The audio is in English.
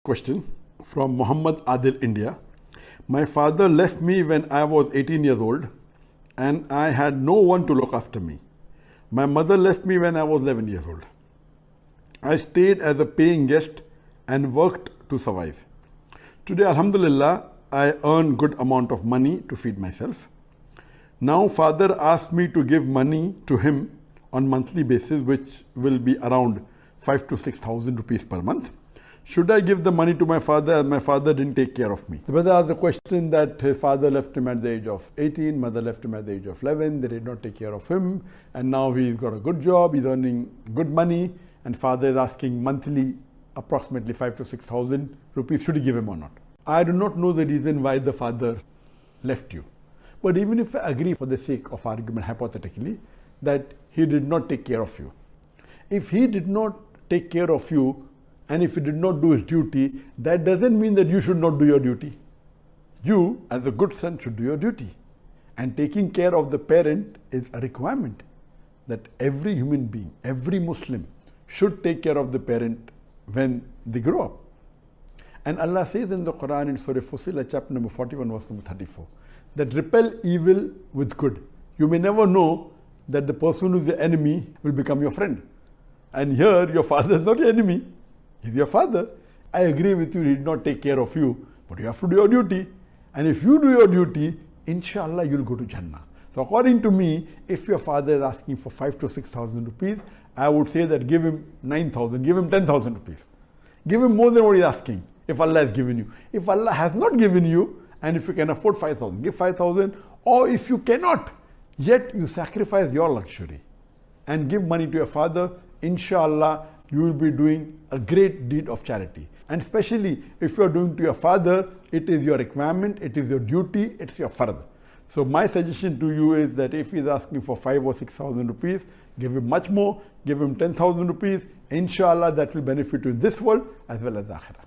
Question from Muhammad Adil, India. My father left me when I was 18 years old and I had no one to look after me. My mother left me when I was 11 years old. I stayed as a paying guest and worked to survive. Today, Alhamdulillah, I earn good amount of money to feed myself. Now father asked me to give money to him on monthly basis, which will be around 5,000 to 6,000 rupees per month. Should I give the money to my father as my father didn't take care of me? The brother asked the question that his father left him at the age of 18, mother left him at the age of 11, they did not take care of him, and now he's got a good job, he's earning good money, and father is asking monthly approximately 5,000 to 6,000 rupees, should he give him or not? I do not know the reason why the father left you. But even if I agree for the sake of argument hypothetically that he did not take care of you. If he did not take care of you, and if he did not do his duty, that doesn't mean that you should not do your duty. You, as a good son, should do your duty. And taking care of the parent is a requirement that every human being, every Muslim should take care of the parent when they grow up. And Allah says in the Quran in Surah Fussilat, chapter number 41, verse number 34, that repel evil with good. You may never know that the person who is the enemy will become your friend. And here, your father is not your enemy. He's your father. I agree with you, he did not take care of you, but you have to do your duty. And if you do your duty, inshallah, you'll go to Jannah. So according to me, if your father is asking for 5,000 to 6,000 rupees, I would say that give him 9,000, give him 10,000 rupees. Give him more than what he's asking, if Allah has given you. If Allah has not given you, and if you can afford 5,000, give 5,000. Or if you cannot, yet you sacrifice your luxury and give money to your father, inshallah, you will be doing a great deed of charity. And especially if you are doing to your father, it is your requirement, it is your duty, it's your fard. So my suggestion to you is that if he is asking for 5,000 or 6,000 rupees, give him much more, give him 10,000 rupees. Inshallah, that will benefit you in this world as well as the akhirah.